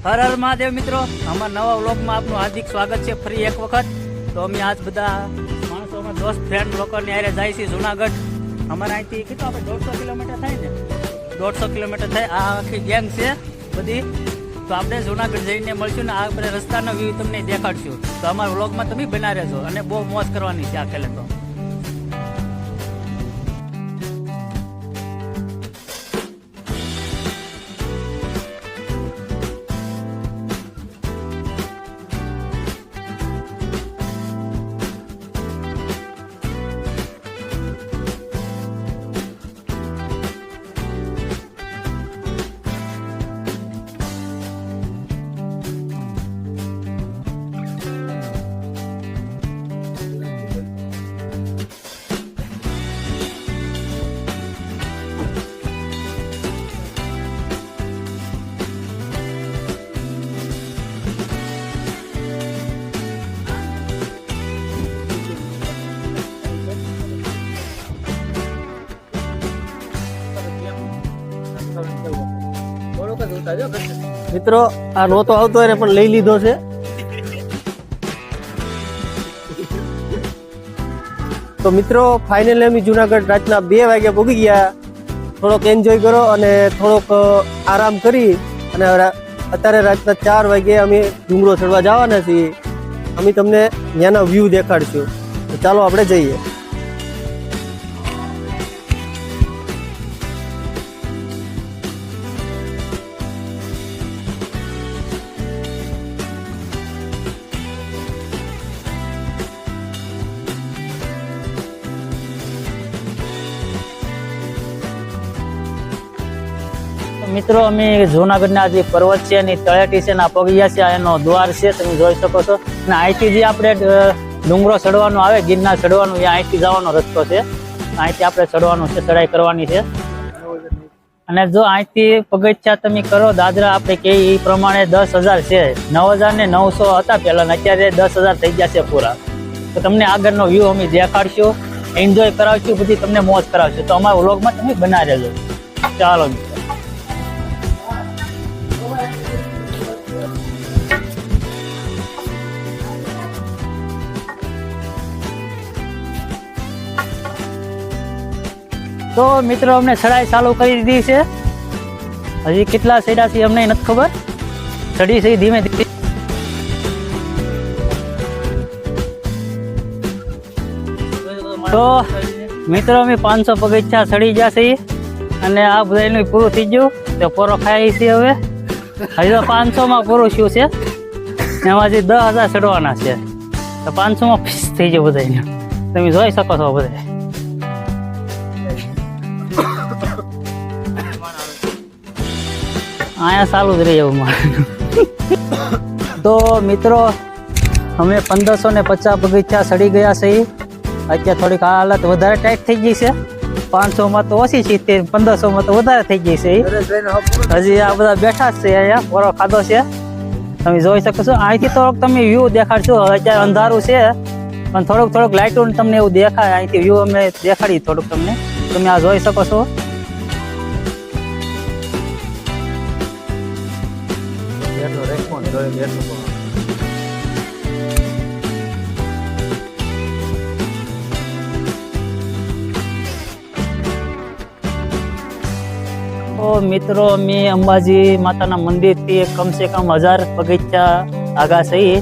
હર હર મહાદેવ મિત્રો, અમારા નવા વ્લોગમાં આપનું હાર્દિક સ્વાગત છે ફરી એક વખત. તો અમે આજ બધા માણસો અમે દોસ્ત ફ્રેન્ડ લોકોની હારે જાય છે જુનાગઢ. અમારા અહીંથી કેટલું આપણે 150 કિલોમીટર થાય ને, 150 કિલોમીટર થાય. આ આખી ગેંગ છે બધી. તો આપણે જુનાગઢ જઈને મળશું ને આ આપણે રસ્તાનો વ્યૂ તમને દેખાડશું. તો અમારા વ્લોગમાં તમે બના રહેજો અને બહુ મોજ કરવાની છે આ ખેલે તો. મિત્રો આ નહોતો આવતો એને પણ લઈ લીધો છે. તો મિત્રો ફાઇનલી અમે જુનાગઢ રાતના 2 વાગ્યા પહોંચી ગયા. થોડોક એન્જોય કરો અને થોડોક આરામ કરી અને અત્યારે રાતના 4 વાગે અમે ડુંગરો ચડવા જવાના છીએ. અમે તમને ત્યાંના વ્યૂ દેખાડશું. તો ચાલો આપણે જઈએ. મિત્રો અમે જુનાગઢના જે પર્વત છે એની તળેટી છે ને આ પગિયા છે, એનો દ્વાર છે, તમે જોઈ શકો છો. અને અહીંથી જે આપણે ડુંગરો ચડવાનો આવે, ગિરનાર ચડવાનું, એ અહીંથી જવાનો રસ્તો છે. અહીંથી આપણે ચડવાનું છે, ચડાઈ કરવાની છે. અને જો અહીંથી પગથિયા તમે કરો દાદરા આપણે કે એ પ્રમાણે 10,000 છે. 9,900 હતા પહેલા ને અત્યારે 10,000 થઈ ગયા છે પૂરા. તો તમને આગળનો વ્યૂ અમે દેખાડશું, એન્જોય કરાવશું, બધી તમને મોજ કરાવશું. તો અમારા વ્લોગમાં તમે બના રહેજો. ચાલો મિત્રો. તો મિત્રો અમને ચડાઈ ચાલુ કરી દીધી છે. હજી કેટલા ચડ્યા છે અમને નથી ખબર. ચડી છે ધીમે ધીમે. તો મિત્રો અમે 500 પગથિયા ચડી ગયા છે અને આ બધાનું પૂરું થઈ ગયું. તો પોરો ખાઈ છે હવે. હજી તો 500માં પૂરું થયું છે. એમાં હજી 10,000 ચડવાના છે. તો 500માં ફિક્સ થઈ ગયું બધાને. તમે જોઈ શકો છો બધા. અહીંયા ચાલુ જ રહી એવું મારે. તો મિત્રો અમે 1550 પગથિયા ચડી ગયા છે. અત્યારે થોડીક હાલત વધારે ટાઈટ થઈ ગઈ છે. 500માં તો ઓછી છે, 1500માં તો વધારે થઈ ગઈ છે. હજી આ બધા બેઠા જ છે, અહીંયા પોરો ખાધો છે. તમે જોઈ શકો છો. અહીંથી થોડોક તમે વ્યૂ દેખાડશો. અત્યારે અંધારું છે પણ થોડુંક લાઇટો તમને એવું દેખાય. અહીંથી વ્યૂ અમે દેખાડી થોડુંક તમને. તમે આ જોઈ શકો છો. તો મિત્રો અમે અંબાજી માતાના મંદિરથી કમસે કમ 1000 પગથિયા આગા છીએ.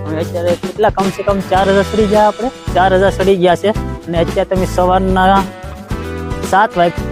અને અત્યારે કેટલા કમસે કમ 4,000 ચડી ગયા. આપણે 4,000 ચડી ગયા છે. અને અત્યારે તમે સવારના 7 વાગે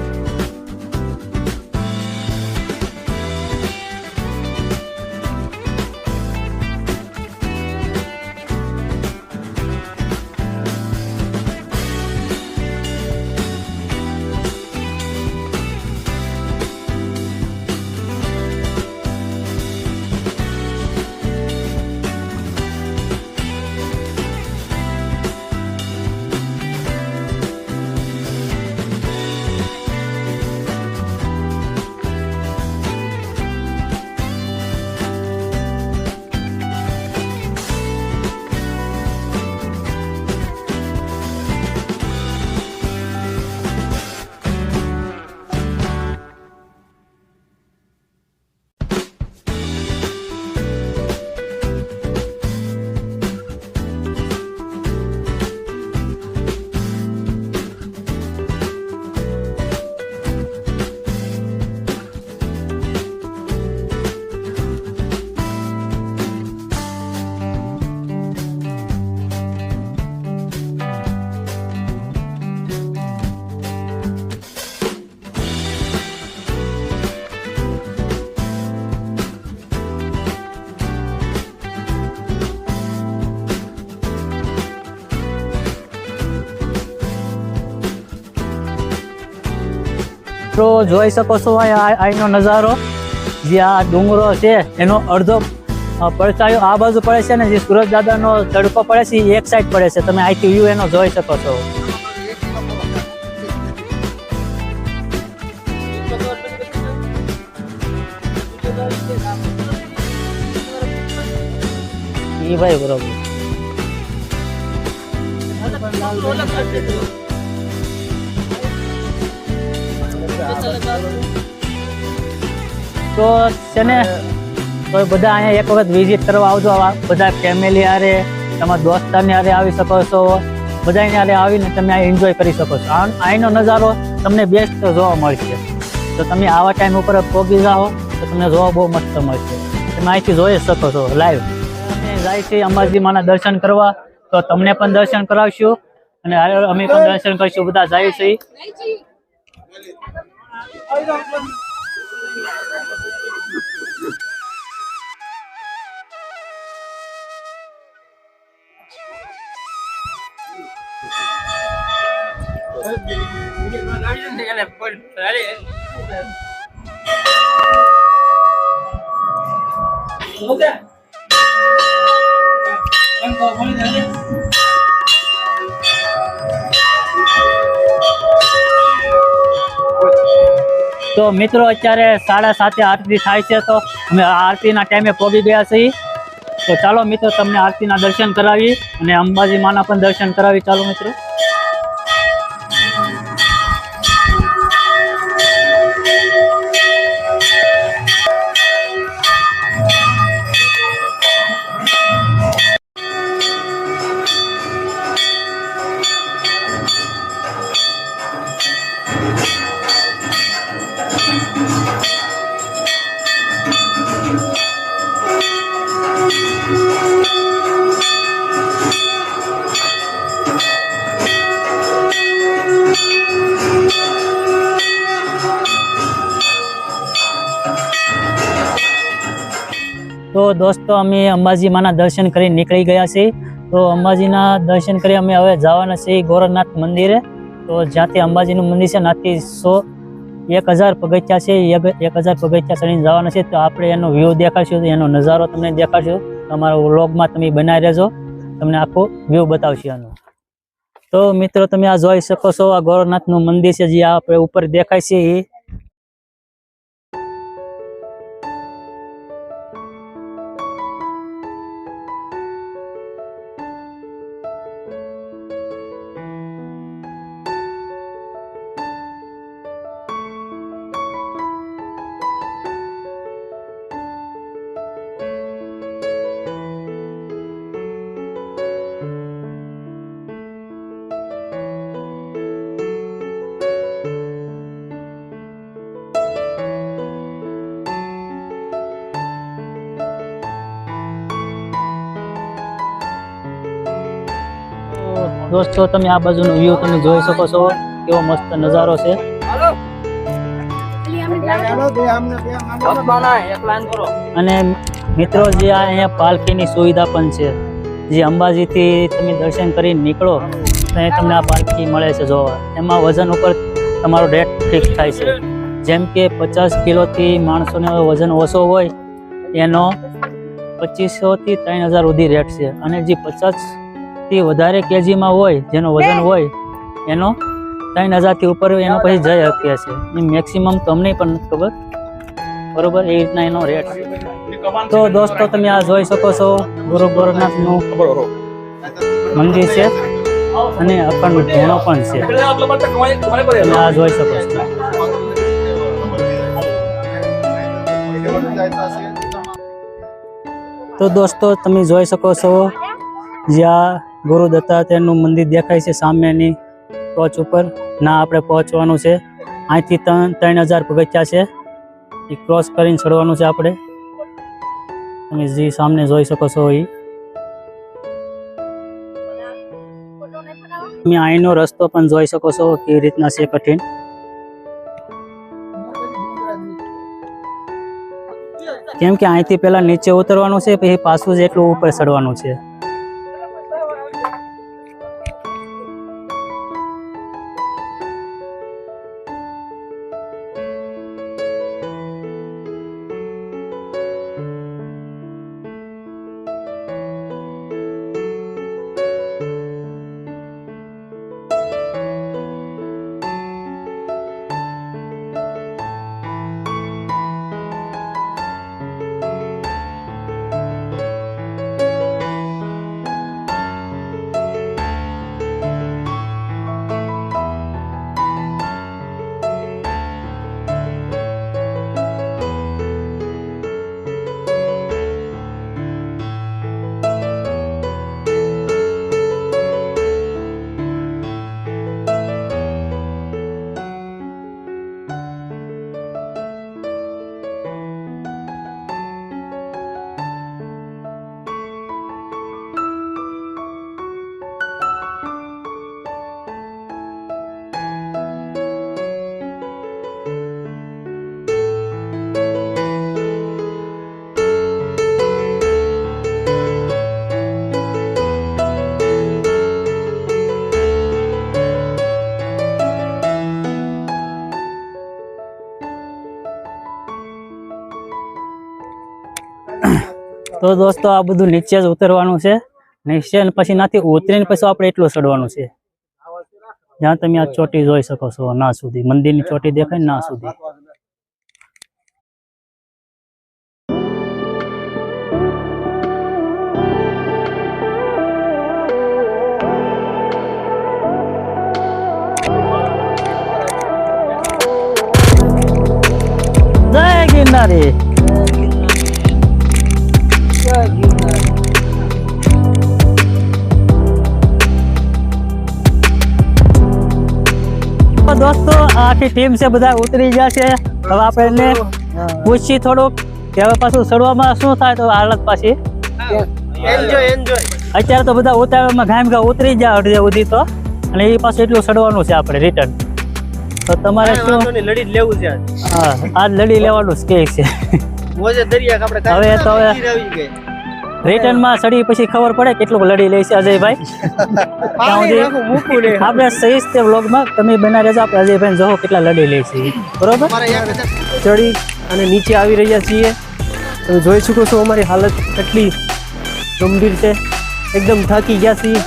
મિત્રો જોઈ શકો છો અહીંનો નજારો, જે આ ડુંગરો છે એનો અડધો પડછાયો આ બાજુ પડે છે ને જે સુરજ દાદાનો તડકો પડે છે એ એક સાઈડ પડે છે. તમે અહીંથી વ્યૂ એનો જોઈ શકો છો. ઈ ભાઈ બરોબર. તો છે ને તો બધા અહીંયા એક વખત વિઝિટ કરવા આવજો. બધા ફેમિલી હારે, તમારા દોસ્તારને હારે આવી શકો છો. બધાને હારે આવીને તમે આ એન્જોય કરી શકો છો. અહીંનો નજારો તમને બેસ્ટ જોવા મળશે. તો તમે આવા ટાઈમ ઉપર પહોંચી જાઓ તો તમને જોવા બહુ મસ્ત મળશે. તમે અહીંથી જોઈ શકો છો લાઈવ. અમે જાય છે અંબાજી માના દર્શન કરવા, તો તમને પણ દર્શન કરાવશું અને અમે પણ દર્શન કરીશું. બધા જાય છે. તો મિત્રો અત્યારે 7:30 આરતી થાય છે. તો અમે આરતીના ટાઈમે પહોંચી ગયા છીએ. તો ચાલો મિત્રો તમને આરતીના દર્શન કરાવી અને અંબાજી માના પણ દર્શન કરાવી. ચાલો મિત્રો. તો દોસ્તો અમે અંબાજી માના દર્શન કરી નીકળી ગયા છીએ. તો અંબાજીના દર્શન કરી અમે હવે જવાના છીએ ગોરખનાથ મંદિરે. તો જ્યાંથી અંબાજીનું મંદિર છે ત્યાંથી 1000 પગથિયા છે. 1000 પગથિયા ચડીને જવાના છે. તો આપણે એનો વ્યૂ દેખાડશું, એનો નજારો તમને દેખાડશું. તમારા વ્લોગમાં તમે બનાવી રહેજો, તમને આખું વ્યૂ બતાવશું એનો. તો મિત્રો તમે આ જોઈ શકો છો, આ ગોરખનાથનું મંદિર છે જે આપણે ઉપર દેખાય છે એ. દોસ્તો તમે આ બાજુનો વ્યૂ તમે જોઈ શકો છો, કેવો મસ્ત નજારો છે. અને મિત્રો જે આ અહીંયા પાલખીની સુવિધા પણ છે. જે અંબાજીથી તમે દર્શન કરીને નીકળો તો તમને આ પાલખી મળે છે જોવા. એમાં વજન ઉપર તમારો રેટ ફિક્સ થાય છે. જેમ કે 50 કિલોથી માણસોને વજન ઓછો હોય એનો 2500 થી 3000 સુધી રેટ છે. અને જે 50 થી વધારે કેજીમાં હોય જેનો વજન હોય એનો 3000 થી ઉપર એનો પછી જઈ શકે છે. મેક્સિમમ તમને પણ નથી ખબર, બરોબર? એ રીતના એનો રેટ છે. તો દોસ્તો તમે આ જોઈ શકો છો ગુરુ ગોરખનાથનું મંદિર છે અને અખંડ ધૂણો પણ છે. તમે આ જોઈ શકો છો. તો દોસ્તો તમે જોઈ શકો છો જ્યાં ગુરુ દત્તાત્રેયનું મંદિર દેખાય છે સામેની ટોચ ઉપર. ના આપણે પહોંચવાનું છે. અહીંથી 3000 પગથિયા છે, એ ક્રોસ કરીને ચડવાનું છે આપણે. તમે જે સામે જોઈ શકો છો એ. તમે અહીંનો રસ્તો પણ જોઈ શકો છો કેવી રીતના છે કઠિન. કેમ કે અહીંથી પહેલા નીચે ઉતરવાનું છે, પછી પાછું જ એટલું ઉપર ચડવાનું છે. તો દોસ્તો આ બધું નીચે જ ઉતરવાનું છે, નીચે અને પછી નાથી ઉતરીને પછી આપણે એટલું ચડવાનું છે, જ્યાં તમે આ ચોટી જોઈ શકો છો, ના સુધી મંદિરની ચોટી દેખાય ને ના સુધી. જય ગિરનારી. તો દોસ્તો આખી ટીમ છે, બધા ઉતરી ગયા છે. હવે આપણે એને પૂછી થોડુંક કે હવે પાછું ચડવામાં શું થાય તો હાલત પાછી. અત્યારે તો બધા ઉતાવળમાં ઘામ ઘા ઉતરી ગયા અડધે સુધી તો, અને એ પાછું એટલું ચડવાનું છે આપણે રિટર્ન. તો તમારે શું લડી લેવું છે હા આજ લડી લેવાનું જ કે છે. હવે તો હવે રિટર્ન માં ચડી પછી ખબર પડે કેટલું લડી લે છે અજયભાઈ. આપણે સહી તે વ્લોગમાં તમે બના રહેજો, આપણે અજયભાઈ જોવો કેટલા લડી લે છે બરોબર. ચડી અને નીચે આવી રહ્યા છીએ, તમે જોઈ શકો છો અમારી હાલત કેટલી ગંભીર છે, એકદમ થાકી ગયા છીએ,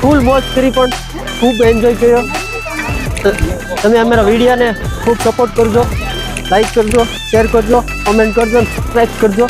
ફૂલ મોજ કરી પણ ખૂબ એન્જોય કર્યો. તમે અમારા વિડીયોને ખૂબ સપોર્ટ કરજો, લાઈક કરજો, શેર કરજો, કોમેન્ટ કરજો, સબસ્ક્રાઈબ કરજો.